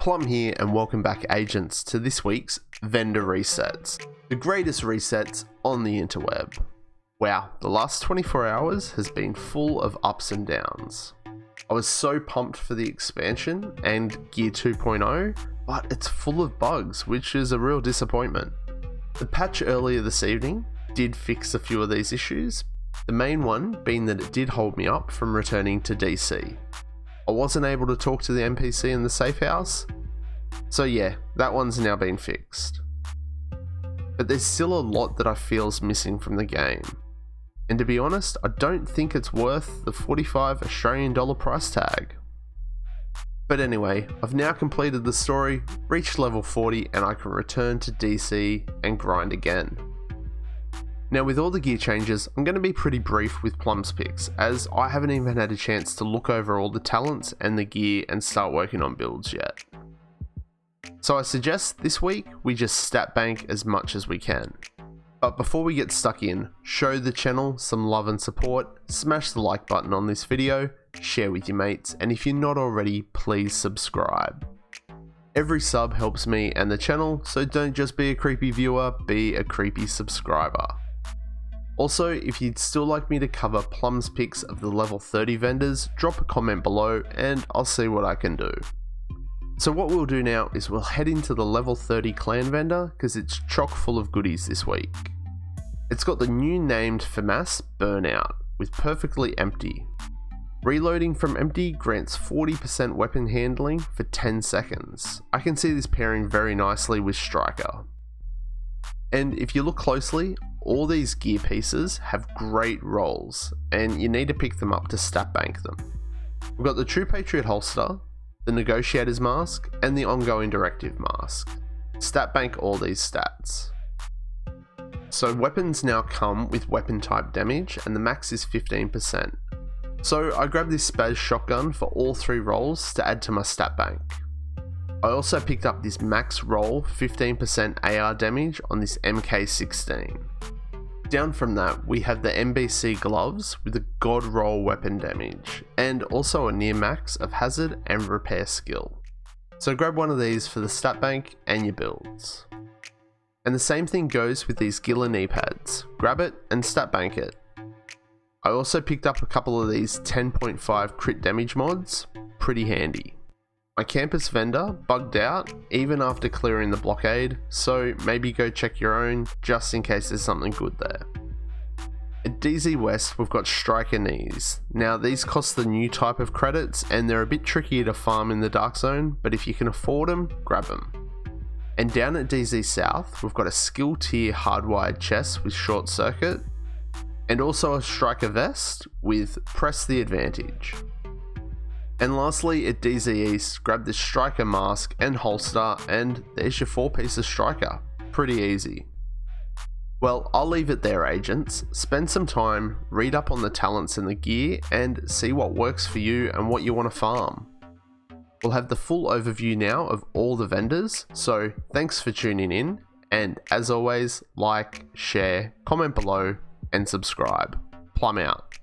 Plum here and welcome back agents to this week's vendor resets, the greatest resets on the interweb. Wow, the last 24 hours has been full of ups and downs. I was so pumped for the expansion and Gear 2.0, but it's full of bugs, which is a real disappointment. The patch earlier this evening did fix a few of these issues, the main one being that it did hold me up from returning to DC. I wasn't able to talk to the NPC in the safe house, so yeah, that one's now been fixed. But there's still a lot that I feel's missing from the game. And to be honest, I don't think it's worth the $45 Australian price tag. But anyway, I've now completed the story, reached level 40, and I can return to DC and grind again. Now with all the gear changes, I'm going to be pretty brief with Plums picks, as I haven't even had a chance to look over all the talents and the gear and start working on builds yet. So I suggest this week we just stat bank as much as we can. But before we get stuck in, show the channel some love and support, smash the like button on this video, share with your mates, and if you're not already, please subscribe. Every sub helps me and the channel, so don't just be a creepy viewer, be a creepy subscriber. Also, if you'd still like me to cover Plums picks of the level 30 vendors, drop a comment below and I'll see what I can do. So what we'll do now is we'll head into the level 30 clan vendor because it's chock full of goodies this week. It's got the new named FAMAS Burnout with perfectly empty. Reloading from empty grants 40% weapon handling for 10 seconds. I can see this pairing very nicely with Striker. And if you look closely, all these gear pieces have great rolls and you need to pick them up to stat bank them. We've got the True Patriot holster, the Negotiator's mask, and the Ongoing Directive mask. Stat bank all these stats. So weapons now come with weapon type damage and the max is 15%. So I grabbed this Spaz shotgun for all 3 rolls to add to my stat bank. I also picked up this max roll 15% AR damage on this MK16. Down from that, we have the MBC gloves with a god roll weapon damage, and also a near max of hazard and repair skill. So grab one of these for the stat bank and your builds. And the same thing goes with these Gila knee pads. Grab it and stat bank it. I also picked up a couple of these 10.5 crit damage mods, pretty handy. My campus vendor bugged out even after clearing the blockade, so maybe go check your own just in case there's something good there. At DZ West we've got Striker knees. Now these cost the new type of credits and they're a bit trickier to farm in the Dark Zone, but if you can afford them, grab them. And down at DZ South we've got a skill tier hardwired chest with short circuit, and also a Striker vest with press the advantage. And lastly, at DZ East, grab this Striker mask and holster, and there's your 4-piece of Striker. Pretty easy. Well, I'll leave it there, agents. Spend some time, read up on the talents and the gear, and see what works for you and what you want to farm. We'll have the full overview now of all the vendors, so thanks for tuning in, and as always, like, share, comment below, and subscribe. Plum out.